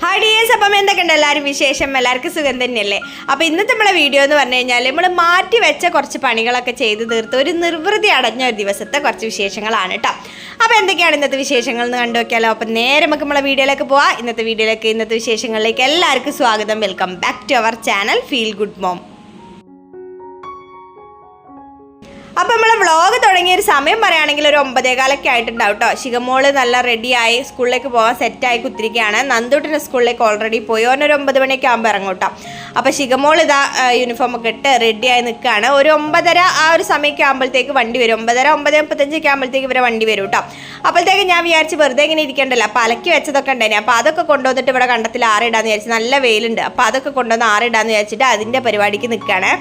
Hi dears, അപ്പം എന്തൊക്കെയുണ്ട് എല്ലാവരും വിശേഷം? എല്ലാവർക്കും സുഖം തന്നെയല്ലേ? അപ്പോൾ ഇന്നത്തെ നമ്മുടെ വീഡിയോ എന്ന് പറഞ്ഞു കഴിഞ്ഞാൽ നമ്മൾ മാറ്റി വെച്ച കുറച്ച് പണികളൊക്കെ ചെയ്ത് തീർത്ത് ഒരു നിർവൃതി അടഞ്ഞ ഒരു ദിവസത്തെ കുറച്ച് വിശേഷങ്ങളാണ് കേട്ടോ. അപ്പോൾ എന്തൊക്കെയാണ് ഇന്നത്തെ വിശേഷങ്ങൾ എന്ന് കണ്ടു നോക്കിയാലോ. അപ്പോൾ നേരെ നമുക്ക് നമ്മുടെ വീഡിയോയിലേക്ക് പോവാം. ഇന്നത്തെ വിശേഷങ്ങളിലേക്ക് എല്ലാവർക്കും സ്വാഗതം. Welcome back to our channel feel good mom. അപ്പോൾ നമ്മൾ വ്ളോഗ് തുടങ്ങിയ ഒരു സമയം പറയുകയാണെങ്കിൽ ഒരു 9:15 ആയിട്ടുണ്ടാവും കേട്ടോ. ശിഖമോള് നല്ല റെഡിയായി സ്കൂളിലേക്ക് പോകാൻ സെറ്റായി കുത്തിരിക്കുകയാണ്. നന്ദൂട്ടിന് സ്കൂളിലേക്ക് ഓൾറെഡി പോയി. ഓനൊരു 9 മണിയൊക്കെ ആകുമ്പോൾ ഇറങ്ങും കേട്ടോ. അപ്പോൾ ശിഖമോൾ ഇതാ യൂണിഫോമൊക്കെ ഇട്ട് റെഡിയായി നിൽക്കുകയാണ്. ഒരു 9:30 ആ ഒരു സമയമൊക്കെ ആകുമ്പോഴത്തേക്ക് വണ്ടി വരും. 9:35 ആകുമ്പോഴത്തേക്ക് ഇവരെ വണ്ടി വരും കേട്ടോ. അപ്പോഴത്തേക്ക് ഞാൻ വിചാരിച്ച് വെറുതെ ഇങ്ങനെ ഇരിക്കണ്ടല്ലോ, അപ്പോൾ അലക്കി വെച്ചതൊക്കെ ഉണ്ടായിന്. അപ്പോൾ അതൊക്കെ കൊണ്ടുവന്നിട്ട് ഇവിടെ കണ്ടത്തിൽ ആറിടാന്ന് വിചാരിച്ചു. നല്ല വെയിലുണ്ട്. അപ്പോൾ അതൊക്കെ കൊണ്ടുവന്ന് ആറിടാന്ന് വിചാരിച്ചിട്ട് അതിൻ്റെ പരിപാടിക്ക് നിൽക്കുകയാണ്.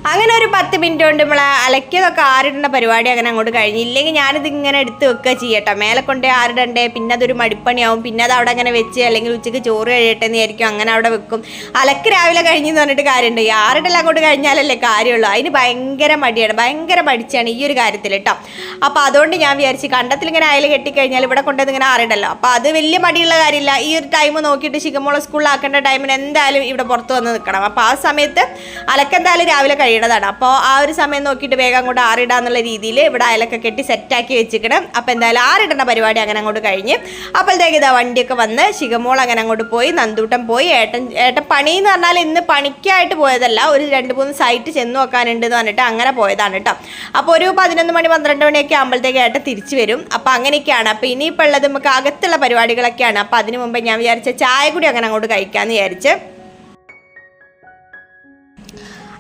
അങ്ങനെ ഒരു 10 മിനിറ്റ് കൊണ്ട് നമ്മൾ അലക്കിയതൊക്കെ ആറിടേണ്ട പരിപാടി അങ്ങനെ അങ്ങോട്ട് കഴിഞ്ഞു. ഇല്ലെങ്കിൽ ഞാനിത് ഇങ്ങനെ എടുത്ത് വെക്കുക ചെയ്യട്ടോ. മേലെ കൊണ്ടേ ആറിടണ്ടേ, പിന്നെ അതൊരു മടിപ്പണിയാവും. പിന്നെ അത് അവിടെ അങ്ങനെ വെച്ച് അല്ലെങ്കിൽ ഉച്ചയ്ക്ക് ചോറ് കഴിയട്ടെ എന്ന് വിചാരിക്കും, അങ്ങനെ അവിടെ വെക്കും. അലക്ക് രാവിലെ കഴിഞ്ഞെന്ന് പറഞ്ഞിട്ട് കാര്യമുണ്ട്. ഈ ആറിടെല്ലാം അങ്ങോട്ട് കഴിഞ്ഞാലല്ലേ കാര്യമുള്ളൂ. അതിന് ഭയങ്കര മടിയാണ്, ഭയങ്കര മടിച്ചാണ് ഈ ഒരു കാര്യത്തിൽ കേട്ടോ. അപ്പോൾ അതുകൊണ്ട് ഞാൻ വിചാരിച്ച് കണ്ടത്തിൽ ഇങ്ങനെ അയൽ കെട്ടിക്കഴിഞ്ഞാൽ ഇവിടെ കൊണ്ടുവന്ന് ഇങ്ങനെ ആറിടല്ലോ. അപ്പോൾ അത് വലിയ മടിയുള്ള കാര്യമില്ല. ഈ ഒരു ടൈം നോക്കിയിട്ട് ശിഖമോളെ സ്കൂളിലാക്കേണ്ട ടൈമിന് എന്തായാലും ഇവിടെ പുറത്ത് വന്ന് നിൽക്കണം. അപ്പോൾ ആ സമയത്ത് അലക്കെന്തായാലും രാവിലെ കഴിയണതാണ്. അപ്പോൾ ആ ഒരു സമയം നോക്കിയിട്ട് വേഗം അങ്ങോട്ട് ആറിടാന്നുള്ള രീതിയിൽ ഇവിടെ അയലൊക്കെ കെട്ടി സെറ്റാക്കി വെച്ചിക്കണം. അപ്പോൾ എന്തായാലും ആറിടുന്ന പരിപാടി അങ്ങനെ അങ്ങോട്ട് കഴിഞ്ഞ് അപ്പോഴത്തേക്ക് ഇതാ വണ്ടിയൊക്കെ വന്ന് ശിഖമോൾ അങ്ങനെ അങ്ങോട്ട് പോയി. നന്ദൂട്ടൻ പോയി. ഏട്ടൻ പണി എന്ന് പറഞ്ഞാൽ ഇന്ന് പണിക്കായിട്ട് പോയതല്ല, ഒരു 2-3 സൈറ്റ് ചെന്ന് നോക്കാനുണ്ട് എന്ന് പറഞ്ഞിട്ട് അങ്ങനെ പോയതാണ് കേട്ടോ. അപ്പോൾ ഒരു 11 മണി 12 മണിയൊക്കെ ആകുമ്പോഴത്തേക്ക് ഏട്ടൻ തിരിച്ചു വരും. അപ്പോൾ അങ്ങനെയൊക്കെയാണ്. അപ്പോൾ ഇനിയിപ്പോൾ ഉള്ളത് നമുക്ക് അകത്തുള്ള പരിപാടികളൊക്കെയാണ്. അപ്പോൾ അതിന് മുമ്പ് ഞാൻ വിചാരിച്ച ചായ കൂടി അങ്ങനെ അങ്ങോട്ട് കഴിക്കാമെന്ന് വിചാരിച്ച്.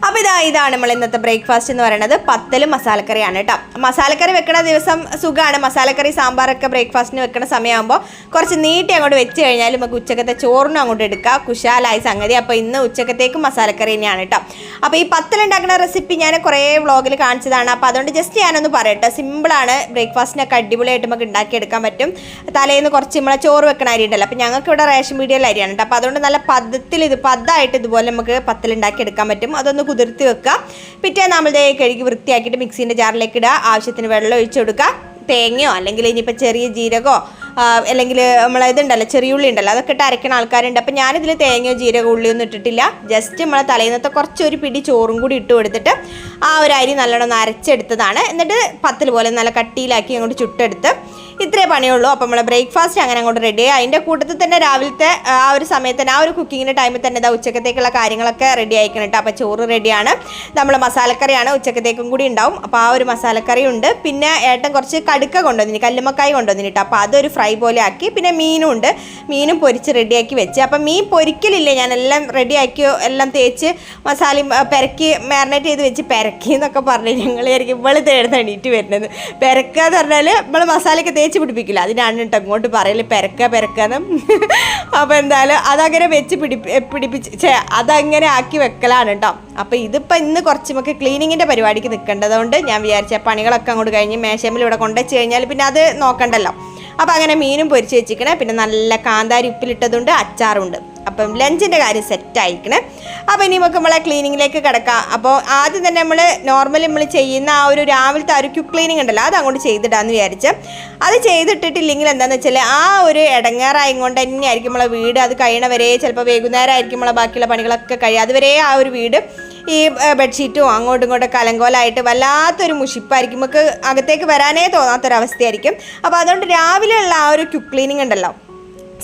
അപ്പോൾ ഇതാണ് നമ്മൾ ഇന്നത്തെ ബ്രേക്ക്ഫാസ്റ്റ് എന്ന് പറയുന്നത്. പത്തലും മസാലക്കറിയാണ് കേട്ടോ. മസാലക്കറി വെക്കുന്ന ദിവസം സുഖമാണ്. മസാലക്കറി സാമ്പാറൊക്കെ ബ്രേക്ക്ഫാസ്റ്റിന് വെക്കുന്ന സമയമാകുമ്പോൾ കുറച്ച് നീട്ടി അങ്ങോട്ട് വെച്ച് കഴിഞ്ഞാൽ നമുക്ക് ഉച്ചക്കത്തെ ചോറിനും അങ്ങോട്ട് എടുക്കാം. കുശാലായി സംഗതി. അപ്പോൾ ഇന്ന് ഉച്ചക്കത്തേക്കും മസാലക്കറി തന്നെയാണ് കേട്ടോ. അപ്പോൾ ഈ പത്തലുണ്ടാക്കുന്ന റെസിപ്പി ഞാൻ കുറേ വ്ളോഗിൽ കാണിച്ചതാണ്. അപ്പോൾ അതുകൊണ്ട് ജസ്റ്റ് ഞാനൊന്ന് പറയട്ടെ. സിമ്പിളാണ്. ബ്രേക്ക്ഫാസ്റ്റിനൊക്കെ അടിപൊളിയായിട്ട് നമുക്ക് ഉണ്ടാക്കിയെടുക്കാൻ പറ്റും. തലേന്ന് കുറച്ച് നമ്മളെ ചോറ് വെക്കണ അരി ഉണ്ടല്ലോ. അപ്പോൾ ഞങ്ങൾക്ക് ഇവിടെ റേഷൻ പീടികയിലെ അരിയാണ് കേട്ടോ. അപ്പോൾ അതുകൊണ്ട് നല്ല പദമായിട്ട് ഇതുപോലെ നമുക്ക് പത്തലുണ്ടാക്കി എടുക്കാൻ പറ്റും. അതൊന്ന് കുതിർത്തി വെക്കുക. പിറ്റേന്ന് നമ്മൾ കഴുകി വൃത്തിയാക്കിയിട്ട് മിക്സീൻ്റെ ജാറിലേക്ക് ഇടുക. ആവശ്യത്തിന് വെള്ളം ഒഴിച്ചു കൊടുക്കുക. തേങ്ങയോ അല്ലെങ്കിൽ ഇനിയിപ്പോൾ ചെറിയ ജീരകമോ അല്ലെങ്കിൽ നമ്മളിതുണ്ടല്ലോ ചെറിയുള്ളി ഉണ്ടല്ലോ, അതൊക്കെ ഇട്ട് അരയ്ക്കുന്ന ആൾക്കാരുണ്ട്. അപ്പോൾ ഞാനിതിൽ തേങ്ങയോ ജീരകമോ ഉള്ളിയൊന്നും ഇട്ടിട്ടില്ല. ജസ്റ്റ് നമ്മളെ തലേന്നത്തെ കുറച്ചൊരു പിടി ചോറും കൂടി ഇട്ട് കൊടുത്തിട്ട് ആ ഒരു അരി നല്ലോണം അരച്ചെടുത്തതാണ്. എന്നിട്ട് പത്തൽ പോലെ നല്ല കട്ടിയിലാക്കി അങ്ങോട്ട് ചുട്ടെടുത്ത് ഇത്രേ പണിയുള്ളൂ. അപ്പോൾ നമ്മളെ ബ്രേക്ക്ഫാസ്റ്റ് അങ്ങനെ അങ്ങോട്ട് റെഡിയായി. അതിൻ്റെ കൂട്ടത്തിൽ തന്നെ രാവിലത്തെ ആ ഒരു സമയത്ത് തന്നെ ആ ഒരു കുക്കിങ്ങിൻ്റെ ടൈമിൽ തന്നെ ഇതാ ഉച്ചക്കത്തേക്കുള്ള കാര്യങ്ങളൊക്കെ റെഡി ആയിക്കണം കേട്ടോ. അപ്പോൾ ചോറ് റെഡിയാണ്. നമ്മൾ മസാലക്കറിയാണ്, ഉച്ചക്കത്തേക്കും കൂടി ഉണ്ടാവും. അപ്പോൾ ആ ഒരു മസാലക്കറി ഉണ്ട്. പിന്നെ ഏട്ടൻ കുറച്ച് കടുക്ക കൊണ്ടുവന്നിന്, കല്ലുമ്മക്കായി കൊണ്ടുവന്നിന് കേട്ടോ. അപ്പോൾ അതൊരു ഫ്രൈ പോലെ ആക്കി. പിന്നെ മീനും ഉണ്ട്. മീനും പൊരിച്ച് റെഡിയാക്കി വെച്ച്. അപ്പം മീൻ പൊരിക്കലില്ലേ, ഞാൻ എല്ലാം റെഡിയാക്കി എല്ലാം തേച്ച് മസാലയും പെരക്കി മാരിനേറ്റ് ചെയ്ത് വെച്ച് പെരക്കി എന്നൊക്കെ പറഞ്ഞ് ഞങ്ങളായിരിക്കും ഇവള് തേടുന്ന എണീറ്റ് വരുന്നത്. പെരക്കുക എന്ന് പറഞ്ഞാൽ നമ്മൾ മസാലയൊക്കെ തേച്ച് പിടിപ്പിക്കില്ല, അതിനാണ് കേട്ടോ അങ്ങോട്ട് പറയല് പെരക്കാന്ന്. അപ്പോൾ എന്തായാലും അതങ്ങനെ വെച്ച് പിടിപ്പിച്ച് അതങ്ങനെ ആക്കി വെക്കലാണ് കേട്ടോ. അപ്പോൾ ഇതിപ്പോൾ ഇന്ന് കുറച്ച് നമുക്ക് ക്ലീനിങ്ങിൻ്റെ പരിപാടിക്ക് നിൽക്കേണ്ടതുകൊണ്ട് ഞാൻ വിചാരിച്ച പണികളൊക്കെ അങ്ങോട്ട് കഴിഞ്ഞ് മേശമിൽ ഇവിടെ കൊണ്ടുവച്ച് കഴിഞ്ഞാൽ പിന്നെ അത് നോക്കണ്ടല്ലോ. അപ്പോൾ അങ്ങനെ മീനും പൊരിച്ച് വെച്ചിരിക്കണേ. പിന്നെ നല്ല കാന്താരി ഉപ്പിലിട്ടതുണ്ട്, അച്ചാറുണ്ട്. അപ്പം ലഞ്ചിൻ്റെ കാര്യം സെറ്റായിരിക്കണേ. അപ്പോൾ ഇനി നമുക്ക് നമ്മളെ ക്ലീനിങ്ങിലേക്ക് കിടക്കാം. അപ്പോൾ ആദ്യം തന്നെ നമ്മൾ ചെയ്യുന്ന ആ ഒരു രാവിലത്തെ ആ ഒരു ക്വിക്ക് ക്ലീനിങ് ഉണ്ടല്ലോ, അത് അങ്ങോട്ട് ചെയ്തിടാമെന്ന് വിചാരിച്ച്. അത് ചെയ്തിട്ടിട്ടില്ലെങ്കിൽ എന്താണെന്ന് വെച്ചാൽ ആ ഒരു ഇടങ്ങേറായും കൊണ്ട് തന്നെയായിരിക്കും നമ്മളെ വീട്. അത് കഴിയണവരെ ചിലപ്പോൾ വൈകുന്നേരം ആയിരിക്കും നമ്മളെ ബാക്കിയുള്ള പണികളൊക്കെ കഴിയും. അതുവരെ ആ ഒരു വീട് ഈ ബെഡ്ഷീറ്റും അങ്ങോട്ടും ഇങ്ങോട്ടും കലങ്കോലായിട്ട് വല്ലാത്തൊരു മുഷിപ്പായിരിക്കും. നമുക്ക് അകത്തേക്ക് വരാനേ തോന്നാത്തൊരവസ്ഥയായിരിക്കും. അപ്പോൾ അതുകൊണ്ട് രാവിലെയുള്ള ആ ഒരു ക്വിക്ക് ക്ലീനിങ് ഉണ്ടല്ലോ,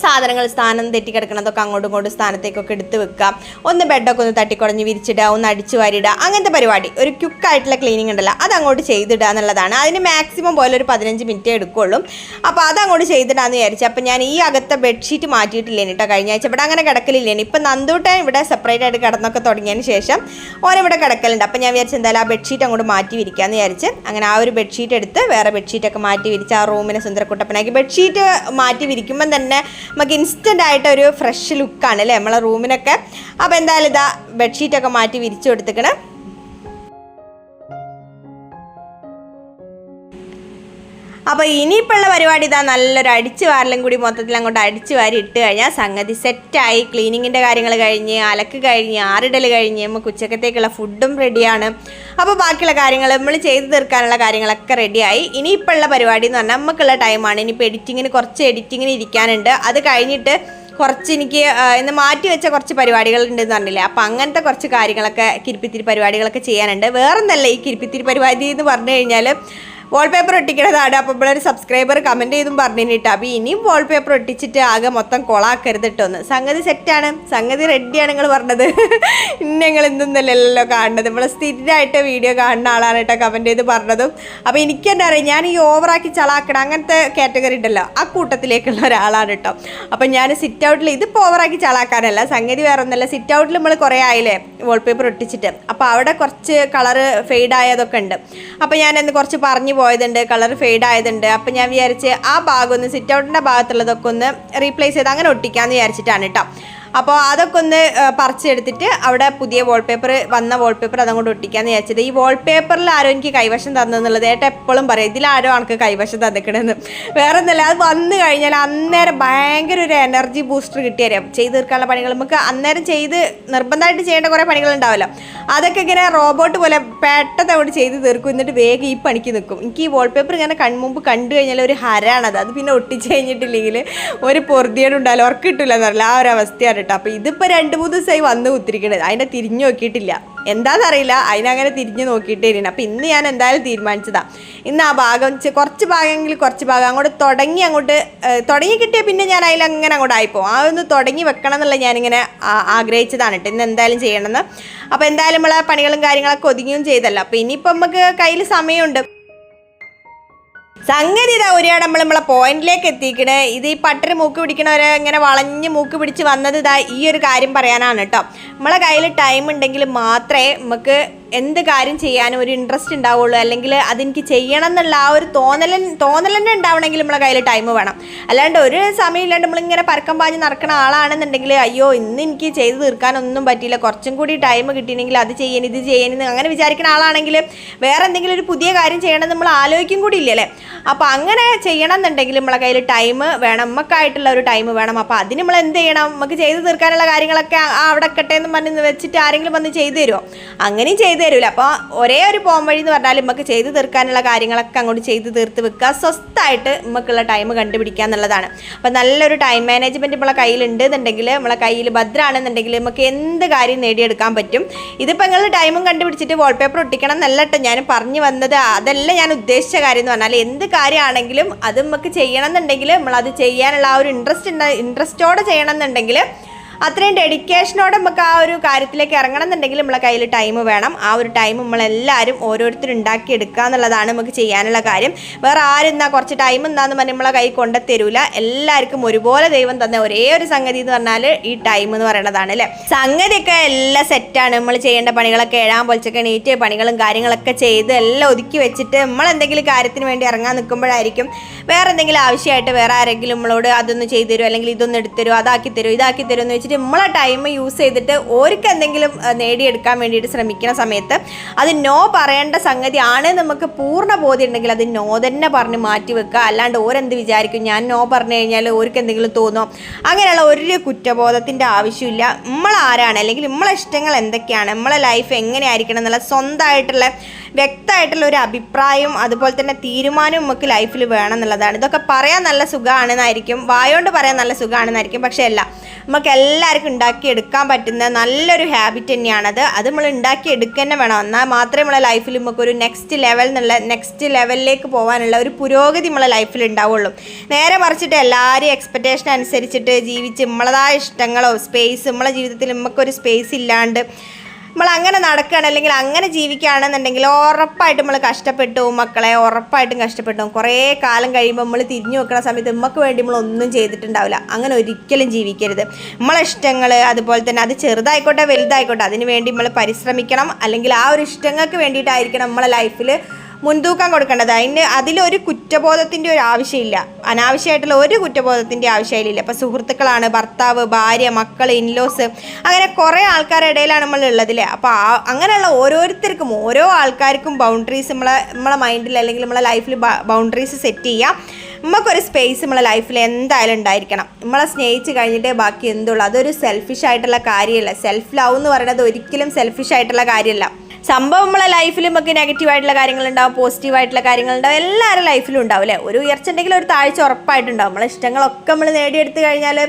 സാധനങ്ങൾ സ്ഥാനം തെറ്റിക്കിടക്കണതൊക്കെ അങ്ങോട്ടും ഇങ്ങോട്ടും സ്ഥാനത്തേക്കൊക്കെ എടുത്ത് വെക്കുക. ഒന്ന് ബെഡൊക്കെ ഒന്ന് തട്ടിക്കുടഞ്ഞ് വിരിച്ചിടുക, ഒന്ന് അടിച്ചു വാരിടുക, അങ്ങനത്തെ പരിപാടി. ഒരു ക്വിക്കായിട്ടുള്ള ക്ലീനിങ് ഉണ്ടല്ലോ, അത് അങ്ങോട്ട് ചെയ്തിടുക എന്നുള്ളതാണ്. അതിന് മാക്സിമം പോലെ ഒരു 15 മിനിറ്റേ എടുക്കുകയുള്ളൂ. അപ്പോൾ അതങ്ങോട്ട് ചെയ്തിടാന്ന് വിചാരിച്ചു. അപ്പോൾ ഞാൻ ഈ അകത്തെ ബെഡ്ഷീറ്റ് മാറ്റിയിട്ടില്ലേനി കേട്ടോ. കഴിഞ്ഞ ആഴ്ച ഇവിടെ അങ്ങനെ കിടക്കലില്ലേനി. ഇപ്പം നന്ദൂട്ടൻ ഇവിടെ സെപ്പറേറ്റ് ആയിട്ട് കിടന്നൊക്കെ തുടങ്ങിയതിന് ശേഷം ഓനിവിടെ കിടക്കലുണ്ട്. അപ്പോൾ ഞാൻ വിചാരിച്ചു എന്തായാലും ആ ബെഡ്ഷീറ്റ് അങ്ങോട്ട് മാറ്റി വിരിക്കാമെന്ന് വിചാരിച്ച് അങ്ങനെ ആ ഒരു ബെഡ്ഷീറ്റ് എടുത്ത് വേറെ ബെഡ്ഷീറ്റൊക്കെ മാറ്റി വിരിച്ച് ആ റൂമിനെ സുന്ദരക്കുട്ടപ്പനാക്കി. ബെഡ്ഷീറ്റ് മാറ്റി വിരിക്കുമ്പം തന്നെ നമുക്ക് ഇൻസ്റ്റൻ്റ് ആയിട്ടൊരു ഫ്രഷ് ലുക്കാണ് അല്ലേ നമ്മളെ റൂമിനൊക്കെ. അപ്പോൾ എന്തായാലും ഇതാ ബെഡ്ഷീറ്റൊക്കെ മാറ്റി വിരിച്ചു കൊടുത്തിക്കണം. അപ്പോൾ ഇനിയിപ്പോഴുള്ള പരിപാടി ഇതാ നല്ലൊരു അടിച്ചു വാരലും കൂടി മൊത്തത്തിൽ അങ്ങോട്ട് അടിച്ചു വാരി ഇട്ട് കഴിഞ്ഞാൽ സംഗതി സെറ്റായി. ക്ലീനിങ്ങിൻ്റെ കാര്യങ്ങൾ കഴിഞ്ഞ്, അലക്ക് കഴിഞ്ഞ്, ആറിടൽ കഴിഞ്ഞ്, നമുക്ക് ഉച്ചക്കത്തേക്കുള്ള ഫുഡും റെഡിയാണ്. അപ്പോൾ ബാക്കിയുള്ള കാര്യങ്ങൾ നമ്മൾ ചെയ്ത് തീർക്കാനുള്ള കാര്യങ്ങളൊക്കെ റെഡിയായി. ഇനിയിപ്പോഴുള്ള പരിപാടി എന്ന് പറഞ്ഞാൽ നമുക്കുള്ള ടൈമാണ്. ഇനിയിപ്പോൾ കുറച്ച് എഡിറ്റിങ്ങിന് ഇരിക്കാനുണ്ട്. അത് കഴിഞ്ഞിട്ട് കുറച്ച് എനിക്ക് ഇന്ന് മാറ്റി വെച്ച കുറച്ച് പരിപാടികളുണ്ടെന്ന് പറഞ്ഞില്ലേ, അപ്പോൾ അങ്ങനത്തെ കുറച്ച് കാര്യങ്ങളൊക്കെ കിരിപ്പിത്തിരി പരിപാടികളൊക്കെ ചെയ്യാനുണ്ട്. വേറൊന്നല്ല, ഈ കിരിപ്പിത്തിരി പരിപാടി എന്ന് പറഞ്ഞു കഴിഞ്ഞാൽ വാൾപേപ്പർ ഒട്ടിക്കണതാണ്. അപ്പോൾ ഇവിടെ ഒരു സബ്സ്ക്രൈബർ കമൻറ്റ് ചെയ്തും പറഞ്ഞിട്ട് അപ്പോൾ ഇനിയും വാൾപേപ്പർ ഒട്ടിച്ചിട്ട് ആകെ മൊത്തം കൊളാക്കരുത് കേട്ടോന്ന്. സംഗതി സെറ്റാണ്, സംഗതി റെഡിയാണ് നിങ്ങൾ പറഞ്ഞത്. ഞങ്ങൾ എന്തൊന്നല്ലല്ലോ കാണുന്നത്, നമ്മൾ സ്ഥിരമായിട്ട് വീഡിയോ കാണുന്ന ആളാണ് കേട്ടോ കമൻറ്റ് ചെയ്ത് പറഞ്ഞതും. അപ്പോൾ എനിക്ക് തന്നെ അറിയാം, ഞാൻ ഈ ഓവറാക്കി ചളാക്കണം അങ്ങനത്തെ കാറ്റഗറി ഉണ്ടല്ലോ, ആ കൂട്ടത്തിലേക്കുള്ള ഒരാളാണ് കേട്ടോ. അപ്പം ഞാൻ സിറ്റ് ഔട്ടിൽ ഇതിപ്പോൾ ഓവറാക്കി ചളാക്കാനല്ല, സംഗതി വേറെ ഒന്നല്ല. സിറ്റ് ഔട്ടിൽ നമ്മൾ കുറേ ആയില്ലേ വാൾപേപ്പർ ഒട്ടിച്ചിട്ട്, അപ്പോൾ അവിടെ കുറച്ച് കളറ് ഫെയ്ഡായതൊക്കെ ഉണ്ട്. അപ്പോൾ ഞാനന്ന് കുറച്ച് പറഞ്ഞു പോയതുണ്ട്, കളർ ഫെയ്ഡ് ആയതുണ്ട്. അപ്പം ഞാൻ വിചാരിച്ച് ആ ഭാഗം ഒന്ന് സിറ്റ് ഔട്ടിൻ്റെ ഭാഗത്തുള്ളതൊക്കെ ഒന്ന് റീപ്ലേസ് ചെയ്ത് അങ്ങനെ ഒട്ടിക്കാമെന്ന് വിചാരിച്ചിട്ടാണ് കേട്ടോ. അപ്പോൾ അതൊക്കെ ഒന്ന് പറിച്ചെടുത്തിട്ട് അവിടെ പുതിയ വാൾപേപ്പർ വന്ന വാൾപേപ്പർ അതങ്ങോട്ട് ഒട്ടിക്കാമെന്ന് വിചാരിച്ചത്. ഈ വാൾപേപ്പറിൽ ആരോ എനിക്ക് കൈവശം തന്നെന്നുള്ളത് ഏട്ടൻ എപ്പോഴും പറയും, ഇതിലാരോ എനിക്ക് കൈവശം തന്നിക്കണമെന്ന്. വേറെ ഒന്നല്ല, അത് വന്നു കഴിഞ്ഞാൽ അന്നേരം ഭയങ്കര ഒരു എനർജി ബൂസ്റ്റർ കിട്ടിയാലും ചെയ്ത് തീർക്കാനുള്ള പണികൾ നമുക്ക് അന്നേരം ചെയ്ത് നിർബന്ധമായിട്ട് ചെയ്യേണ്ട കുറേ പണികളുണ്ടാവുമല്ലോ, അതൊക്കെ ഇങ്ങനെ റോബോട്ട് പോലെ പെട്ടെന്ന് അവിടെ ചെയ്ത് തീർക്കും. എന്നിട്ട് വേഗം ഈ പണിക്ക് നിൽക്കും. എനിക്ക് ഈ വാൾപേപ്പർ ഇങ്ങനെ കൺമുമ്പ് കണ്ടു കഴിഞ്ഞാൽ ഒരു ഹരാണത്. അത് പിന്നെ ഒട്ടിച്ച് കഴിഞ്ഞിട്ടില്ലെങ്കിൽ ഒരു പൊറുതിയേടുണ്ടാവില്ല, ഉറക്കം കിട്ടില്ല എന്നറിയില്ല, ആ ഒരു അവസ്ഥയാണ്. അപ്പോൾ ഇതിപ്പോൾ 2-3 ദിവസമായി വന്ന് കുത്തിരിക്കണത്, അതിനെ തിരിഞ്ഞു നോക്കിയിട്ടില്ല. എന്താണെന്നറിയില്ല, അതിനങ്ങനെ തിരിഞ്ഞു നോക്കിയിട്ടേ ഇരിക്കണം. അപ്പോൾ ഇന്ന് ഞാൻ എന്തായാലും തീരുമാനിച്ചതാണ്, ഇന്ന് ആ ഭാഗം കുറച്ച് ഭാഗം അങ്ങോട്ട് തുടങ്ങി കിട്ടിയാൽ പിന്നെ ഞാൻ അതിലങ്ങനെ അങ്ങോട്ട് ആയിപ്പോവും. ആ ഒന്ന് തുടങ്ങി വെക്കണം എന്നുള്ള ഞാനിങ്ങനെ ആഗ്രഹിച്ചതാണ് കേട്ടോ, ഇന്ന് എന്തായാലും ചെയ്യണമെന്ന്. അപ്പോൾ എന്തായാലും നമ്മളെ പണികളും കാര്യങ്ങളൊക്കെ ഒതുങ്ങിയും ചെയ്തല്ലോ. അപ്പോൾ ഇനിയിപ്പോൾ നമുക്ക് കയ്യിൽ സമയമുണ്ട്. സംഗതി ഇതാ ഒരുപാട് നമ്മളെ പോയിന്റിലേക്ക് എത്തിക്കണേ. ഇത് ഈ പട്ടര് മൂക്ക് പിടിക്കണവരെ ഇങ്ങനെ വളഞ്ഞ് മൂക്ക് പിടിച്ച് വന്നത് ഇതാ ഈ ഒരു കാര്യം പറയാനാണ് കേട്ടോ. നമ്മളെ കയ്യിൽ ടൈം ഉണ്ടെങ്കിൽ മാത്രമേ നമുക്ക് എന്ത് കാര്യം ചെയ്യാനും ഒരു ഇൻട്രസ്റ്റ് ഉണ്ടാവുള്ളൂ, അല്ലെങ്കിൽ അതെനിക്ക് ചെയ്യണം എന്നുള്ള ആ ഒരു തോന്നൽ ഉണ്ടാവണമെങ്കിൽ നമ്മളെ കയ്യിൽ ടൈം വേണം. അല്ലാണ്ട് ഒരു സമയമില്ലാണ്ട് നമ്മളിങ്ങനെ പരക്കം പാഞ്ഞ് നടക്കുന്ന ആളാണെന്നുണ്ടെങ്കിൽ അയ്യോ ഇന്ന് എനിക്ക് ചെയ്ത് തീർക്കാനൊന്നും പറ്റിയില്ല, കുറച്ചും കൂടി ടൈം കിട്ടിയില്ലെങ്കിൽ അത് ചെയ്യാൻ ഇത് ചെയ്യാനെന്ന് അങ്ങനെ വിചാരിക്കുന്ന ആളാണെങ്കിൽ വേറെ എന്തെങ്കിലും ഒരു പുതിയ കാര്യം ചെയ്യണം നമ്മൾ ആലോചിക്കും കൂടി ഇല്ലല്ലേ. അപ്പോൾ അങ്ങനെ ചെയ്യണം എന്നുണ്ടെങ്കിൽ നമ്മളെ കയ്യിൽ ടൈം വേണം, നമുക്കായിട്ടുള്ള ഒരു ടൈം വേണം. അപ്പോൾ അതിന് നമ്മൾ എന്ത് ചെയ്യണം, നമുക്ക് ചെയ്ത് തീർക്കാനുള്ള കാര്യങ്ങളൊക്കെ അവിടെ കട്ടെ എന്ന് പറഞ്ഞ് വെച്ചിട്ട് ആരെങ്കിലും വന്ന് ചെയ്തു തരുമോ? അങ്ങനെയും ചെയ്തു തരില്ല. അപ്പോൾ ഒരേ ഒരു പോം വഴി എന്ന് പറഞ്ഞാൽ നമുക്ക് ചെയ്ത് തീർക്കാനുള്ള കാര്യങ്ങളൊക്കെ അങ്ങോട്ട് ചെയ്ത് തീർത്ത് വെക്കുക, സ്വസ്ഥമായിട്ട് നമുക്കുള്ള ടൈം കണ്ടുപിടിക്കുക എന്നുള്ളതാണ്. അപ്പോൾ നല്ലൊരു ടൈം മാനേജ്മെൻറ്റ് നമ്മളെ കയ്യിലുണ്ട് എന്നുണ്ടെങ്കിൽ, നമ്മളെ കയ്യിൽ ഭദ്രമാണെന്നുണ്ടെങ്കിൽ നമുക്ക് എന്ത് കാര്യം നേടിയെടുക്കാൻ പറ്റും. ഇതിപ്പോൾ നിങ്ങൾ ടൈമും കണ്ടുപിടിച്ചിട്ട് വാൾപേപ്പർ ഒട്ടിക്കണം എന്നല്ല കേട്ടോ ഞാൻ പറഞ്ഞു വന്നത്. അതല്ല ഞാൻ ഉദ്ദേശിച്ച കാര്യം എന്ന് പറഞ്ഞാൽ എന്ത് കാര്യമാണെങ്കിലും അത് നമുക്ക് ചെയ്യണം എന്നുണ്ടെങ്കിൽ നമ്മളത് ചെയ്യാനുള്ള ആ ഒരു ഇൻട്രസ്റ്റോടെ ചെയ്യണം എന്നുണ്ടെങ്കിൽ അത്രയും ഡെഡിക്കേഷനോടെ നമുക്ക് ആ ഒരു കാര്യത്തിലേക്ക് ഇറങ്ങണം എന്നുണ്ടെങ്കിൽ നമ്മളെ കയ്യിൽ ടൈം വേണം. ആ ഒരു ടൈം നമ്മളെല്ലാവരും ഓരോരുത്തരും ഉണ്ടാക്കിയെടുക്കുക എന്നുള്ളതാണ് നമുക്ക് ചെയ്യാനുള്ള കാര്യം. വേറെ ആരും എന്നാ കുറച്ച് ടൈം എന്താന്ന് പറഞ്ഞാൽ നമ്മളെ കൈ കൊണ്ടെത്തരൂല. എല്ലാവർക്കും ഒരുപോലെ ദൈവം തന്ന ഒരേ ഒരു സംഗതി എന്ന് പറഞ്ഞാൽ ഈ ടൈം എന്ന് പറയുന്നതാണ് അല്ലേ. സംഗതിയൊക്കെ എല്ലാം സെറ്റാണ്. നമ്മൾ ചെയ്യേണ്ട പണികളൊക്കെ 7 പൊളിച്ചൊക്കെ എണീറ്റ് പണികളും കാര്യങ്ങളൊക്കെ ചെയ്ത് എല്ലാം ഒതുക്കി വെച്ചിട്ട് നമ്മളെന്തെങ്കിലും കാര്യത്തിന് വേണ്ടി ഇറങ്ങാൻ നിൽക്കുമ്പോഴായിരിക്കും വേറെ എന്തെങ്കിലും ആവശ്യമായിട്ട് വേറെ ആരെങ്കിലും നമ്മളോട് അതൊന്ന് ചെയ്തു തരുമോ, അല്ലെങ്കിൽ ഇതൊന്ന് എടുത്തരുമോ, ഇതാക്കി തരുമോ എന്ന് വെച്ചിട്ട് നമ്മളെ ടൈം യൂസ് ചെയ്തിട്ട് ഓർക്ക് എന്തെങ്കിലും നേടിയെടുക്കാൻ വേണ്ടിയിട്ട് ശ്രമിക്കുന്ന സമയത്ത് അത് നോ പറയേണ്ട സംഗതി ആണ് നമുക്ക് പൂർണ്ണ ബോധ്യം ഉണ്ടെങ്കിൽ അത് നോ തന്നെ പറഞ്ഞ് മാറ്റി വെക്കുക. അല്ലാണ്ട് ഓരെന്ത് വിചാരിക്കും, ഞാൻ നോ പറഞ്ഞു കഴിഞ്ഞാൽ ഓർക്ക് എന്തെങ്കിലും തോന്നോ, അങ്ങനെയുള്ള ഒരു കുറ്റബോധത്തിൻ്റെ ആവശ്യമില്ല. നമ്മളാരാണ്, അല്ലെങ്കിൽ നമ്മളെ ഇഷ്ടങ്ങൾ എന്തൊക്കെയാണ്, നമ്മളെ ലൈഫ് എങ്ങനെയായിരിക്കണം എന്നുള്ള സ്വന്തമായിട്ടുള്ള വ്യക്തമായിട്ടുള്ള ഒരു അഭിപ്രായം അതുപോലെ തന്നെ തീരുമാനവും നമുക്ക് ലൈഫിൽ വേണം എന്നുള്ളതാണ്. ഇതൊക്കെ പറയാൻ നല്ല സുഖമാണെന്നായിരിക്കും, വായോണ്ട് പറയാൻ നല്ല സുഖമാണെന്നായിരിക്കും, പക്ഷേ അല്ല, നമുക്ക് എല്ലാവർക്കും ഉണ്ടാക്കിയെടുക്കാൻ പറ്റുന്ന നല്ലൊരു ഹാബിറ്റ് തന്നെയാണത്. അത് നമ്മൾ ഉണ്ടാക്കിയെടുക്കുക തന്നെ വേണം. എന്നാൽ മാത്രമേ നമ്മളെ ലൈഫിൽ നമുക്കൊരു നെക്സ്റ്റ് ലെവലിലേക്ക് പോകാനുള്ള ഒരു പുരോഗതി നമ്മളെ ലൈഫിൽ ഉണ്ടാവുള്ളൂ. നേരെ മറിച്ചിട്ട് എല്ലാവരും എക്സ്പെക്റ്റേഷൻ അനുസരിച്ചിട്ട് ജീവിച്ച് നമ്മളതായ ഇഷ്ടങ്ങളോ സ്പേസ് നമ്മളെ ജീവിതത്തിൽ നമുക്കൊരു സ്പേസ് ഇല്ലാണ്ട് നമ്മൾ അങ്ങനെ നടക്കുകയാണ്, അല്ലെങ്കിൽ അങ്ങനെ ജീവിക്കുകയാണെന്നുണ്ടെങ്കിൽ ഉറപ്പായിട്ടും നമ്മൾ കഷ്ടപ്പെട്ടു മക്കളെ, ഉറപ്പായിട്ടും കഷ്ടപ്പെട്ടു. കുറേ കാലം കഴിയുമ്പോൾ നമ്മൾ തിരിഞ്ഞു വെക്കുന്ന സമയത്ത് നമുക്ക് വേണ്ടി നമ്മളൊന്നും ചെയ്തിട്ടുണ്ടാവില്ല. അങ്ങനെ ഒരിക്കലും ജീവിക്കരുത്. നമ്മളെ ഇഷ്ടങ്ങൾ അതുപോലെ തന്നെ അത് ചെറുതായിക്കോട്ടെ വലുതായിക്കോട്ടെ അതിന് വേണ്ടി നമ്മൾ പരിശ്രമിക്കണം. അല്ലെങ്കിൽ ആ ഒരു ഇഷ്ടങ്ങൾക്ക് വേണ്ടിയിട്ടായിരിക്കണം നമ്മളെ ലൈഫിൽ മുൻതൂക്കം കൊടുക്കേണ്ടത്. അതിലൊരു കുറ്റബോധത്തിൻ്റെ ഒരു ആവശ്യമില്ല, അനാവശ്യമായിട്ടുള്ള ഒരു കുറ്റബോധത്തിൻ്റെ ആവശ്യമില്ല. ഇപ്പോൾ സുഹൃത്തുക്കളാണ്, ഭർത്താവ്, ഭാര്യ, മക്കൾ, ഇൻലോസ്, അങ്ങനെ കുറേ ആൾക്കാരുടെ ഇടയിലാണ് നമ്മൾ ഉള്ളതില്ലേ. അപ്പോൾ അങ്ങനെയുള്ള ഓരോരുത്തർക്കും ഓരോ ആൾക്കാർക്കും ബൗണ്ടറീസ് നമ്മളെ മൈൻഡിൽ അല്ലെങ്കിൽ നമ്മളെ ലൈഫിൽ ബൗണ്ടറീസ് സെറ്റ് ചെയ്യാം. നമുക്കൊരു സ്പേസ് നമ്മളെ ലൈഫിൽ എന്തായാലും ഉണ്ടായിരിക്കണം. നമ്മളെ സ്നേഹിച്ച് കഴിഞ്ഞിട്ടേ ബാക്കി എന്തുള്ളൂ. അതൊരു സെൽഫിഷ് ആയിട്ടുള്ള കാര്യമല്ല. സെൽഫ് ലവ് എന്ന് പറയുന്നത് ഒരിക്കലും സെൽഫിഷ് ആയിട്ടുള്ള കാര്യമല്ല. സംഭവം നമ്മളെ ലൈഫിൽ നമുക്ക് നെഗറ്റീവായിട്ടുള്ള കാര്യങ്ങളുണ്ടാവും, പോസിറ്റീവായിട്ടുള്ള കാര്യങ്ങളുണ്ടാവും, എല്ലാവരുടെ ലൈഫിലും ഉണ്ടാവും അല്ലേ. ഒരു ഉയർച്ച ഉണ്ടെങ്കിൽ ഒരു താഴ്ച ഉറപ്പായിട്ടുണ്ടാവും. നമ്മളെ ഇഷ്ടങ്ങളൊക്കെ നമ്മൾ നേടിയെടുത്ത് കഴിഞ്ഞാൽ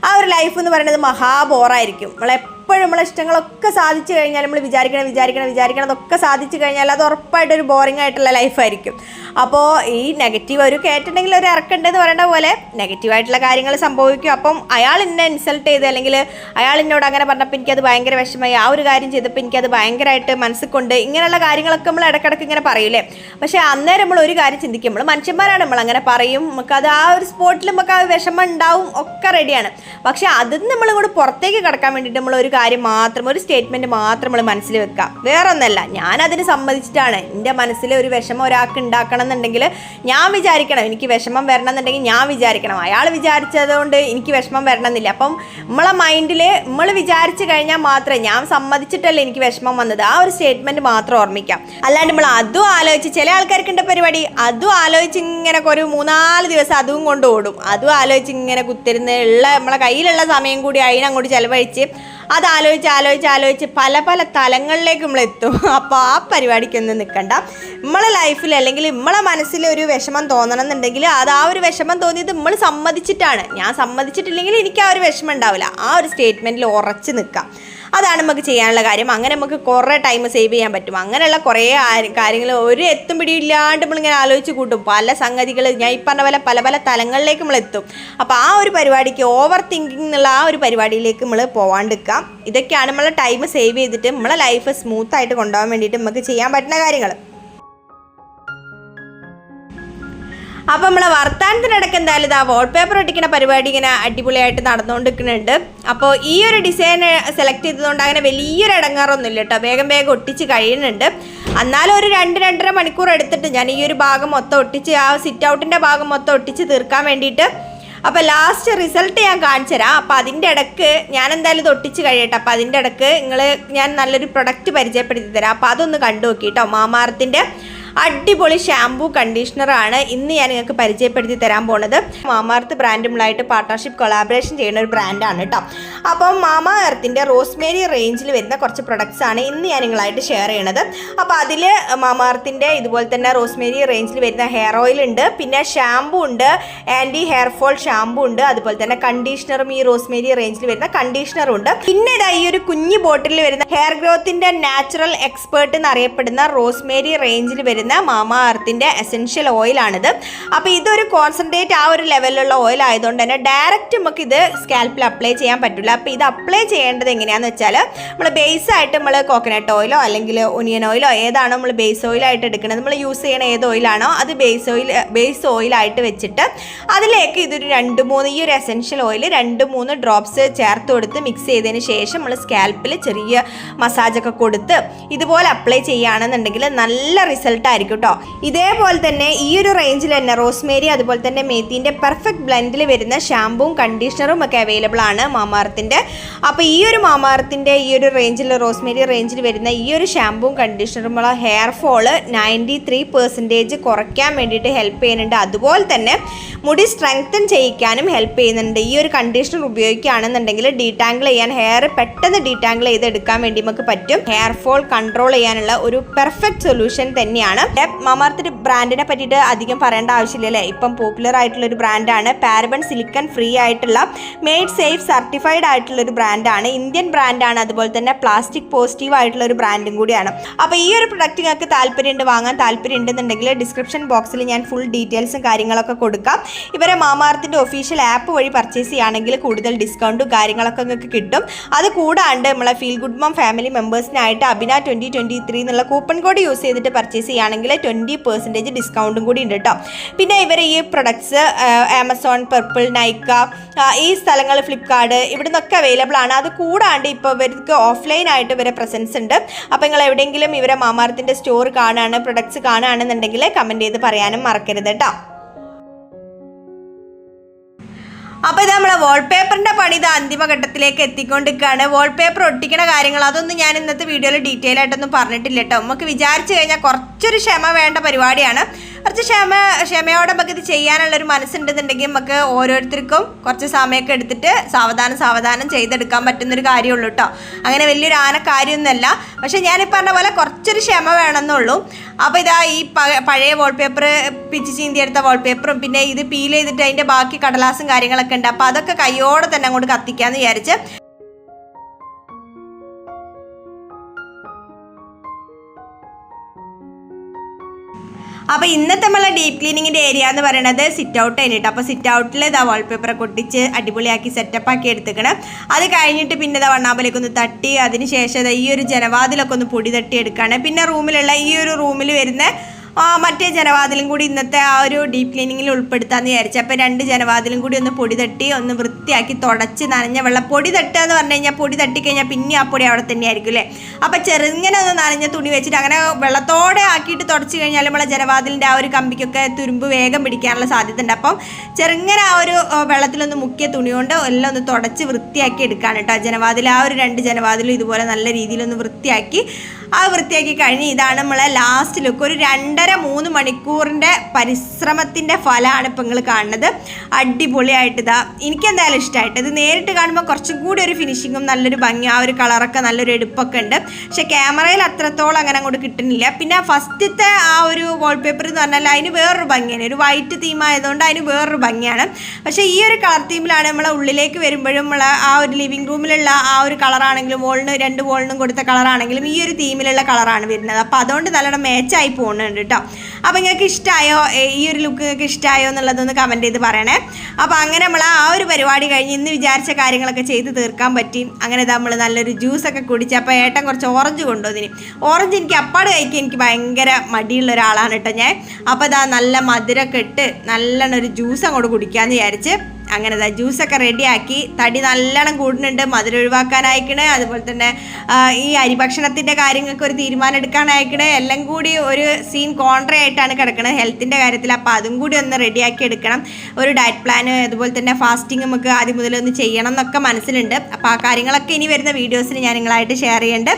ആ ഒരു ലൈഫ് എന്ന് പറയുന്നത് മഹാബോറായിരിക്കും. എപ്പോഴും നമ്മളെ ഇഷ്ടങ്ങളൊക്കെ സാധിച്ചു കഴിഞ്ഞാൽ നമ്മൾ വിചാരിക്കണതൊക്കെ സാധിച്ചു കഴിഞ്ഞാൽ അത് ഉറപ്പായിട്ടൊരു ബോറിംഗ് ആയിട്ടുള്ള ലൈഫായിരിക്കും. അപ്പോൾ ഈ നെഗറ്റീവ് ഒരു കേട്ടിട്ടുണ്ടെങ്കിൽ ഒരു ഇറക്കണ്ടെന്ന് പറയുന്ന പോലെ നെഗറ്റീവായിട്ടുള്ള കാര്യങ്ങൾ സംഭവിക്കും. അപ്പം അയാൾ എന്നെ ഇൻസൾട്ട് ചെയ്ത് അല്ലെങ്കിൽ അയാൾ എന്നോട് അങ്ങനെ പറഞ്ഞപ്പോൾ എനിക്കത് ഭയങ്കര വിഷമമായി, ആ ഒരു കാര്യം ചെയ്തപ്പോൾ എനിക്കത് ഭയങ്കരമായിട്ട് മനസ്സിൽ കൊണ്ട്, ഇങ്ങനെയുള്ള കാര്യങ്ങളൊക്കെ നമ്മൾ ഇടയ്ക്കിടയ്ക്ക് ഇങ്ങനെ പറയൂലേ. പക്ഷേ അന്നേരം നമ്മൾ ഒരു കാര്യം ചിന്തിക്കും, നമ്മൾ മനുഷ്യന്മാരാണ്, നമ്മൾ അങ്ങനെ പറയും, നമുക്കത് ആ ഒരു സ്പോട്ടിൽ നമുക്ക് ആ വിഷമം ഉണ്ടാവും, ഒക്കെ റെഡിയാണ്. പക്ഷേ അതിൽ നമ്മൾ കൂടെ പുറത്തേക്ക് കടക്കാൻ വേണ്ടിയിട്ട് നമ്മൾ ഒരു കാര്യം മാത്രം, ഒരു സ്റ്റേറ്റ്മെൻറ്റ് മാത്രം നമ്മൾ മനസ്സിൽ വെക്കുക. വേറെ ഒന്നല്ല, ഞാനതിന് സമ്മതിച്ചിട്ടാണ്. എൻ്റെ മനസ്സിൽ ഒരു വിഷമം ഒരാൾക്ക് ഉണ്ടാക്കണം എന്നുണ്ടെങ്കിൽ ഞാൻ വിചാരിക്കണം, എനിക്ക് വിഷമം വരണം എന്നുണ്ടെങ്കിൽ ഞാൻ വിചാരിക്കണം. അയാൾ വിചാരിച്ചതുകൊണ്ട് എനിക്ക് വിഷമം വരണം എന്നില്ല. അപ്പം നമ്മളെ മൈൻഡിൽ നമ്മൾ വിചാരിച്ചു കഴിഞ്ഞാൽ മാത്രമേ, ഞാൻ സമ്മതിച്ചിട്ടല്ലേ എനിക്ക് വിഷമം വന്നത്, ആ ഒരു സ്റ്റേറ്റ്മെൻറ്റ് മാത്രം ഓർമ്മിക്കാം. അല്ലാണ്ട് നമ്മൾ അതും ആലോചിച്ച്, ചില ആൾക്കാർക്കുണ്ട് പരിപാടി, അതും ആലോചിച്ച് ഇങ്ങനെ ഒരു 3-4 ദിവസം അതും കൊണ്ട് ഓടും. അതും ആലോചിച്ച് ഇങ്ങനെ കുത്തിരുന്ന് നമ്മളെ കയ്യിലുള്ള സമയം കൂടി അതിനങ്ങോട്ട് ചിലവഴിച്ച് അത് ആലോചിച്ച് പല തലങ്ങളിലേക്ക് നമ്മളെത്തും. അപ്പോൾ ആ പരിപാടിക്കൊന്നും നിൽക്കണ്ട. നമ്മളെ ലൈഫിൽ അല്ലെങ്കിൽ നമ്മളെ മനസ്സിൽ ഒരു വിഷമം തോന്നണം എന്നുണ്ടെങ്കിൽ അത് ആ ഒരു വിഷമം തോന്നിയത് നമ്മൾ സമ്മതിച്ചിട്ടാണ്. ഞാൻ സമ്മതിച്ചിട്ടില്ലെങ്കിൽ എനിക്ക് ആ ഒരു വിഷമം ഉണ്ടാവില്ല. ആ ഒരു സ്റ്റേറ്റ്മെൻറ്റിൽ ഉറച്ച് നിൽക്കാം. അതാണ് നമുക്ക് ചെയ്യാനുള്ള കാര്യം. അങ്ങനെ നമുക്ക് കുറേ ടൈം സേവ് ചെയ്യാൻ പറ്റും. അങ്ങനെയുള്ള കുറേ കാര്യങ്ങൾ ഒരു എത്തും പിടിയും ഇല്ലാണ്ട് നമ്മളിങ്ങനെ ആലോചിച്ച് കൂട്ടും. പല സംഗതികൾ ഞാൻ ഈ പറഞ്ഞ പോലെ പല തലങ്ങളിലേക്ക് നമ്മളെത്തും. അപ്പോൾ ആ ഒരു പരിപാടിക്ക്, ഓവർ തിങ്കിങ് എന്നുള്ള ആ ഒരു പരിപാടിയിലേക്ക് നമ്മൾ പോവാണ്ടിരിക്കാം. ഇതൊക്കെയാണ് നമ്മളെ ടൈം സേവ് ചെയ്തിട്ട് നമ്മളെ ലൈഫ് സ്മൂത്തായിട്ട് കൊണ്ടുപോകാൻ വേണ്ടിയിട്ട് നമുക്ക് ചെയ്യാൻ പറ്റുന്ന കാര്യങ്ങൾ. അപ്പോൾ നമ്മളെ വർത്താനത്തിനിടയ്ക്ക് എന്തായാലും ഇതാ വാൾപേപ്പർ ഒട്ടിക്കുന്ന പരിപാടി ഇങ്ങനെ അടിപൊളിയായിട്ട് നടന്നുകൊണ്ടിരിക്കുന്നുണ്ട്. അപ്പോൾ ഈ ഒരു ഡിസൈൻ സെലക്ട് ചെയ്തതുകൊണ്ട് അങ്ങനെ വലിയൊരു ഇടങ്ങാറൊന്നുമില്ല കേട്ടോ. വേഗം ഒട്ടിച്ച് കഴിയുന്നുണ്ട്. എന്നാലും ഒരു 2-2.5 മണിക്കൂർ എടുത്തിട്ട് ഞാൻ ഈ ഒരു ഭാഗം മൊത്തം ഒട്ടിച്ച്, ആ സിറ്റ് ഔട്ടിൻ്റെ ഭാഗം മൊത്തം ഒട്ടിച്ച് തീർക്കാൻ വേണ്ടിയിട്ട്. അപ്പോൾ ലാസ്റ്റ് റിസൾട്ട് ഞാൻ കാണിച്ചു തരാം. അപ്പോൾ അതിൻ്റെ ഇടയ്ക്ക് ഞാൻ എന്തായാലും ഇത് ഒട്ടിച്ച് കഴിയട്ടെ. അപ്പോൾ അതിൻ്റെ ഇടയ്ക്ക് ഞാൻ നല്ലൊരു പ്രൊഡക്റ്റ് പരിചയപ്പെടുത്തി തരാം. അപ്പോൾ അതൊന്ന് കണ്ടു നോക്കി കേട്ടോ. മാമാർത്തിൻ്റെ അടിപൊളി ഷാംപൂ കണ്ടീഷണറാണ് ഇന്ന് ഞാൻ നിങ്ങൾക്ക് പരിചയപ്പെടുത്തി തരാൻ പോണത്. മാമാർത്ത് ബ്രാൻഡുകളായിട്ട് പാർട്ട്ണർഷിപ്പ് കൊളാബറേഷൻ ചെയ്യുന്ന ഒരു ബ്രാൻഡാണ് കേട്ടോ. അപ്പം മാമാർത്തിൻ്റെ റോസ്മേരി റേഞ്ചിൽ വരുന്ന കുറച്ച് പ്രൊഡക്ട്സ് ആണ് ഇന്ന് ഞാൻ നിങ്ങളായിട്ട് ഷെയർ ചെയ്യണത്. അപ്പോൾ അതിൽ മാമാർത്തിൻ്റെ ഇതുപോലെ തന്നെ റോസ്മേരി റേഞ്ചിൽ വരുന്ന ഹെയർ ഓയിൽ ഉണ്ട്, പിന്നെ ഷാംപൂ ഉണ്ട്, ആൻറ്റി ഹെയർ ഫോൾ ഷാംപൂ ഉണ്ട്, അതുപോലെ തന്നെ കണ്ടീഷണറും ഈ റോസ്മേരി റേഞ്ചിൽ വരുന്ന കണ്ടീഷണറും ഉണ്ട്. പിന്നെ ഈ ഒരു കുഞ്ഞു ബോട്ടിലിൽ വരുന്ന ഹെയർ ഗ്രോത്തിൻ്റെ നാച്ചുറൽ എക്സ്പേർട്ട് എന്നറിയപ്പെടുന്ന റോസ്മേരി റേഞ്ചിൽ വരുന്ന മാമാ എർത്തിൻ്റെ എസെൻഷ്യൽ ഓയിലാണിത്. അപ്പോൾ ഇതൊരു കോൺസെൻട്രേറ്റ് ആ ഒരു ലെവലിലുള്ള ഓയിൽ ആയതുകൊണ്ട് തന്നെ ഡയറക്റ്റ് നമുക്ക് ഇത് സ്കാൽപ്പിൽ അപ്ലൈ ചെയ്യാൻ പറ്റില്ല. അപ്പോൾ ഇത് അപ്ലൈ ചെയ്യേണ്ടത് എങ്ങനെയാണെന്ന് വെച്ചാൽ, നമ്മൾ ബേസായിട്ട് നമ്മൾ കോക്കനട്ട് ഓയിലോ അല്ലെങ്കിൽ ഒനിയൻ ഓയിലോ ഏതാണോ നമ്മൾ ബേസ് ഓയിലായിട്ട് എടുക്കുന്നത്, നമ്മൾ യൂസ് ചെയ്യണ ഏത് ഓയിലാണോ അത് ബേസ് ഓയിലായിട്ട് വെച്ചിട്ട് അതിലേക്ക് ഇതൊരു 2-3 ഈ ഒരു എസെൻഷ്യൽ ഓയിൽ 2-3 ഡ്രോപ്സ് ചേർത്ത് കൊടുത്ത് മിക്സ് ചെയ്തതിന് ശേഷം നമ്മൾ സ്കാൽപ്പിൽ ചെറിയ മസാജൊക്കെ കൊടുത്ത് ഇതുപോലെ അപ്ലൈ ചെയ്യുകയാണെന്നുണ്ടെങ്കിൽ നല്ല റിസൾട്ട് ആയിരിക്കും കേട്ടോ. ഇതേപോലെ തന്നെ ഈ ഒരു റേഞ്ചിൽ തന്നെ റോസ്മേരി അതുപോലെ തന്നെ മേത്തിൻ്റെ പെർഫെക്റ്റ് ബ്ലെൻഡിൽ വരുന്ന ഷാമ്പൂവും കണ്ടീഷണറും ഒക്കെ അവൈലബിൾ ആണ് മാമാർത്തിൻ്റെ. അപ്പോൾ ഈ ഒരു മാമാർത്തിൻ്റെ ഈ ഒരു റേഞ്ചിൽ റോസ്മേരി റേഞ്ചിൽ വരുന്ന ഈ ഒരു ഷാമ്പൂവും കണ്ടീഷണറും ഹെയർ ഫോള് 93% കുറയ്ക്കാൻ വേണ്ടിയിട്ട് ഹെൽപ്പ് ചെയ്യുന്നുണ്ട്. അതുപോലെ തന്നെ മുടി സ്ട്രെങ്തൻ ചെയ്യിക്കാനും ഹെൽപ്പ് ചെയ്യുന്നുണ്ട്. ഈ ഒരു കണ്ടീഷണർ ഉപയോഗിക്കുകയാണെന്നുണ്ടെങ്കിൽ ഡീടാങ്കിൾ ചെയ്യാൻ, ഹെയർ പെട്ടെന്ന് ഡീടാങ്കിൾ ചെയ്തെടുക്കാൻ വേണ്ടി നമുക്ക് പറ്റും. ഹെയർ ഫോൾ കൺട്രോൾ ചെയ്യാനുള്ള ഒരു പെർഫെക്റ്റ് സൊല്യൂഷൻ തന്നെയാണ്. മാമാർത്ത് ബ്രാൻഡിനെ പറ്റിയിട്ട് അധികം പറയേണ്ട ആവശ്യമില്ലല്ലേ. ഇപ്പം പോപ്പുലർ ആയിട്ടുള്ള ഒരു ബ്രാൻഡാണ്. പാരബൺ സിലിക്കൺ ഫ്രീ ആയിട്ടുള്ള മെയ്ഡ് സേഫ് സർട്ടിഫൈഡ് ആയിട്ടുള്ള ഒരു ബ്രാൻഡാണ്. ഇന്ത്യൻ ബ്രാൻഡാണ്. അതുപോലെ തന്നെ പ്ലാസ്റ്റിക് പോസിറ്റീവ് ആയിട്ടുള്ള ഒരു ബ്രാൻഡും കൂടിയാണ്. അപ്പോൾ ഈ ഒരു പ്രൊഡക്റ്റ് നിങ്ങൾക്ക് താല്പര്യമുണ്ട്, വാങ്ങാൻ താല്പര്യം ഉണ്ടെന്നുണ്ടെങ്കിൽ ഡിസ്ക്രിപ്ഷൻ ബോക്സിൽ ഞാൻ ഫുൾ ഡീറ്റെയിൽസും കാര്യങ്ങളൊക്കെ കൊടുക്കാം. ഇവരെ മാമാർത്തിൻ്റെ ഒഫീഷ്യൽ ആപ്പ് വഴി പർച്ചേസ് ചെയ്യുകയാണെങ്കിൽ കൂടുതൽ ഡിസ്കൗണ്ടും കാര്യങ്ങളൊക്കെ നിങ്ങൾക്ക് കിട്ടും. അത് കൂടാണ്ട് നമ്മളെ ഫീൽ ഗുഡ് മം ഫാമിലി മെമ്പേഴ്സിനായിട്ട് അബിന 2023 എന്നുള്ള കൂപ്പൺ കോഡ് യൂസ് ചെയ്തിട്ട് പർച്ചേസ് ചെയ്യുകയാണ് ചെയ്യുകയാണെങ്കിൽ 20% ഡിസ്കൗണ്ടും കൂടി ഉണ്ട് കേട്ടോ. പിന്നെ ഇവർ ഈ പ്രൊഡക്ട്സ് ആമസോൺ, പർപ്പിൾ, നൈക്ക, ഈ സ്ഥലങ്ങൾ, ഫ്ലിപ്കാർട്ട്, ഇവിടെ നിന്നൊക്കെ അവൈലബിൾ ആണ്. അത് കൂടാണ്ട് ഇപ്പോൾ ഇവർക്ക് ഓഫ്ലൈനായിട്ട് ഇവരെ പ്രസൻസ് ഉണ്ട്. അപ്പോൾ നിങ്ങൾ എവിടെയെങ്കിലും ഇവരെ മാമാർത്തിൻ്റെ സ്റ്റോർ കാണുകയാണ്, പ്രൊഡക്ട്സ് കാണുകയാണെന്നുണ്ടെങ്കിൽ കമൻറ്റ് ചെയ്ത് പറയാനും മറക്കരുത് കേട്ടോ. അപ്പോൾ ഇത് നമ്മളെ വാൾപേപ്പറിൻ്റെ പണി ഇത് അന്തിമഘട്ടത്തിലേക്ക് എത്തിക്കൊണ്ടിരിക്കുകയാണ്. വാൾപേപ്പർ ഒട്ടിക്കണ കാര്യങ്ങൾ അതൊന്നും ഞാൻ ഇന്നത്തെ വീഡിയോയിൽ ഡീറ്റെയിൽ ആയിട്ടൊന്നും പറഞ്ഞിട്ടില്ല കേട്ടോ. നമുക്ക് വിചാരിച്ചു കഴിഞ്ഞാൽ കുറച്ചൊരു ക്ഷമ വേണ്ട പരിപാടിയാണ്. കുറച്ച് ക്ഷമയോടെ നമുക്ക് ഇത് ചെയ്യാനുള്ളൊരു മനസ്സുണ്ടെന്നുണ്ടെങ്കിൽ നമുക്ക് ഓരോരുത്തർക്കും കുറച്ച് സമയമൊക്കെ എടുത്തിട്ട് സാവധാനം ചെയ്തെടുക്കാൻ പറ്റുന്നൊരു കാര്യമുള്ളൂ കേട്ടോ. അങ്ങനെ വലിയൊരു കാര്യമൊന്നുമല്ല. പക്ഷേ ഞാനിപ്പോൾ പറഞ്ഞ പോലെ കുറച്ചൊരു ക്ഷമ വേണമെന്നുള്ളൂ. അപ്പോൾ ഇതാ ഈ പഴയ വാൾപേപ്പർ, പിച്ച് ചീന്തിയെടുത്ത വാൾപേപ്പറും പിന്നെ ഇത് പീൽ ചെയ്തിട്ട് അതിൻ്റെ ബാക്കി കടലാസും കാര്യങ്ങളൊക്കെ ഉണ്ട്. അപ്പോൾ അതൊക്കെ കയ്യോടെ തന്നെ അങ്ങോട്ട് കത്തിക്കാമെന്ന് വിചാരിച്ച് അപ്പോൾ ഇന്നത്തെ നമ്മളെ ഡീപ്പ് ക്ലീനിങ്ങിൻ്റെ ഏരിയ എന്ന് പറയുന്നത് സിറ്റ് ഔട്ട് കഴിഞ്ഞിട്ട്. അപ്പോൾ സിറ്റ് ഔട്ടിൽ ഇതാ വാൾപേപ്പറൊക്കെ ഒട്ടിച്ച് അടിപൊളിയാക്കി സെറ്റപ്പാക്കി എടുത്തിക്കണം. അത് കഴിഞ്ഞിട്ട് പിന്നെ ഇതാ വണ്ണാമ്പലേക്ക് ഒന്ന് തട്ടി അതിന് ശേഷം ഈ ഒരു ജനവാതിലൊക്കെ ഒന്ന് പൊടി തട്ടി എടുക്കുകയാണ്. പിന്നെ റൂമിലുള്ള ഈ ഒരു റൂമിൽ വരുന്ന മറ്റേ ജനവാതിലും കൂടി ഇന്നത്തെ ആ ഒരു ഡീപ്പ് ക്ലീനിങ്ങിൽ ഉൾപ്പെടുത്താമെന്ന് വിചാരിച്ചു. അപ്പോൾ 2 ജനവാതിലും കൂടി ഒന്ന് പൊടി തട്ടി ഒന്ന് വൃത്തിയാക്കി തുടച്ച് നനഞ്ഞ വെള്ളം. പൊടി തട്ടുക എന്ന് പറഞ്ഞു കഴിഞ്ഞാൽ പൊടി തട്ടിക്കഴിഞ്ഞാൽ പിന്നെ ആ പൊടി അവിടെ തന്നെ ആയിരിക്കും അല്ലേ. അപ്പോൾ ചെറുങ്ങനെ ഒന്ന് നനഞ്ഞ തുണി വെച്ചിട്ട് അങ്ങനെ വെള്ളത്തോടെ ആക്കിയിട്ട് തുടച്ച് കഴിഞ്ഞാൽ നമ്മളെ ജനവാതിലിൻ്റെ ആ ഒരു കമ്പിക്കൊക്കെ തുരുമ്പ് വേഗം പിടിക്കാനുള്ള സാധ്യത ഉണ്ട്. അപ്പം ചെറുങ്ങനെ ആ ഒരു വെള്ളത്തിലൊന്ന് മുക്കിയ തുണി കൊണ്ട് എല്ലാം ഒന്ന് തുടച്ച് വൃത്തിയാക്കി എടുക്കുകയാണ് കേട്ടോ. ജനവാതിൽ ആ ഒരു 2 ജനവാതിലും ഇതുപോലെ നല്ല രീതിയിലൊന്ന് വൃത്തിയാക്കി കഴിഞ്ഞ് ഇതാണ് നമ്മളെ ലാസ്റ്റ് ലുക്ക്. ഒരു 2.5-3 മണിക്കൂറിൻ്റെ പരിശ്രമത്തിൻ്റെ ഫലമാണ് ഇപ്പം നിങ്ങൾ കാണുന്നത്. അടിപൊളിയായിട്ട് ഇതാ എനിക്കെന്തായാലും ഇഷ്ടമായിട്ട്. ഇത് നേരിട്ട് കാണുമ്പോൾ കുറച്ചും കൂടി ഒരു ഫിനിഷിങ്ങും നല്ലൊരു ഭംഗി, ആ ഒരു കളറൊക്കെ നല്ലൊരു എടുപ്പൊക്കെ ഉണ്ട്. പക്ഷെ ക്യാമറയിൽ അത്രത്തോളം അങ്ങനെ അങ്ങോട്ട് കിട്ടുന്നില്ല. പിന്നെ ഫസ്റ്റത്തെ ആ ഒരു വാൾപേപ്പർ എന്ന് പറഞ്ഞാൽ അതിന് വേറൊരു ഭംഗിയാണ്. ഒരു വൈറ്റ് തീം ആയതുകൊണ്ട് അതിന് വേറൊരു ഭംഗിയാണ്. പക്ഷേ ഈ ഒരു കളർ തീമിലാണ് നമ്മളെ ഉള്ളിലേക്ക് വരുമ്പോഴും നമ്മളെ ആ ഒരു ലിവിങ് റൂമിലുള്ള ആ ഒരു കളറാണെങ്കിലും വോളിന് 2 വോളിനും കൊടുത്ത കളറാണെങ്കിലും ഈ ഒരു തീമിലുള്ള കളറാണ് വരുന്നത്. അപ്പോൾ അതുകൊണ്ട് നല്ലോണം മാച്ചായി പോകുന്നുണ്ട് കേട്ടോ. അപ്പോൾ നിങ്ങൾക്ക് ഇഷ്ടമായോ, ഈ ഒരു ലുക്ക് നിങ്ങൾക്ക് ഇഷ്ടമായോ എന്നുള്ളതൊന്ന് കമൻറ്റ് ചെയ്ത് പറയണേ. അപ്പോൾ അങ്ങനെ നമ്മൾ ആ ഒരു പരിപാടി കഴിഞ്ഞ് ഇന്ന് വിചാരിച്ച കാര്യങ്ങളൊക്കെ ചെയ്ത് തീർക്കാൻ പറ്റി. അങ്ങനെ നമ്മൾ നല്ലൊരു ജ്യൂസൊക്കെ കുടിച്ച് അപ്പോൾ ഏട്ടൻ കുറച്ച് ഓറഞ്ച് കൊണ്ടുവന്നിന്. ഓറഞ്ച് എനിക്ക് അപ്പാട് കഴിക്കാൻ എനിക്ക് ഭയങ്കര മടിയുള്ള ഒരാളാണ് കേട്ടോ ഞാൻ. അപ്പോൾ ഇതാ നല്ല മധുരമൊക്കെ ഇട്ട് നല്ലോണം ഒരു ജ്യൂസ് അങ്ങോട്ട് കുടിക്കാമെന്ന് വിചാരിച്ച് അങ്ങനെ ജ്യൂസൊക്കെ റെഡിയാക്കി. തടി നല്ലോണം കൂടുന്നുണ്ട്, മധുരം ഒഴിവാക്കാനായിക്കണേ, അതുപോലെ തന്നെ ഈ അരിഭക്ഷണത്തിൻ്റെ കാര്യങ്ങൾക്ക് ഒരു തീരുമാനം എടുക്കാനായിക്കണേ. എല്ലാം കൂടി ഒരു സീൻ കോൺട്രേ ആയിട്ടാണ് കിടക്കുന്നത് ഹെൽത്തിൻ്റെ കാര്യത്തിൽ. അപ്പോൾ അതും കൂടി ഒന്ന് റെഡിയാക്കി എടുക്കണം. ഒരു ഡയറ്റ് പ്ലാൻ അതുപോലെ തന്നെ ഫാസ്റ്റിംഗ് നമുക്ക് ആദ്യം മുതലൊന്ന് ചെയ്യണം എന്നൊക്കെ മനസ്സിലുണ്ട്. അപ്പോൾ ആ കാര്യങ്ങളൊക്കെ ഇനി വരുന്ന വീഡിയോസിന് ഞാൻ നിങ്ങളായിട്ട് ഷെയർ ചെയ്യുന്നുണ്ട്.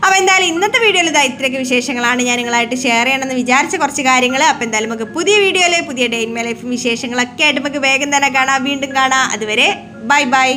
അപ്പോൾ എന്തായാലും ഇന്നത്തെ വീഡിയോയിൽ ഇത്രയൊക്കെ വിശേഷങ്ങളാണ് ഞാൻ നിങ്ങളായിട്ട് ഷെയർ ചെയ്യണമെന്ന് വിചാരിച്ച കുറച്ച് കാര്യങ്ങൾ. അപ്പോൾ എന്തായാലും നമുക്ക് പുതിയ വീഡിയോയിൽ പുതിയ ഡേ ഇൻ മൈ ലൈഫും വിശേഷങ്ങളൊക്കെ ആയിട്ട് നമുക്ക് വേഗം തന്നെ കാണാം, വീണ്ടും കാണാം. അതുവരെ ബൈ ബൈ.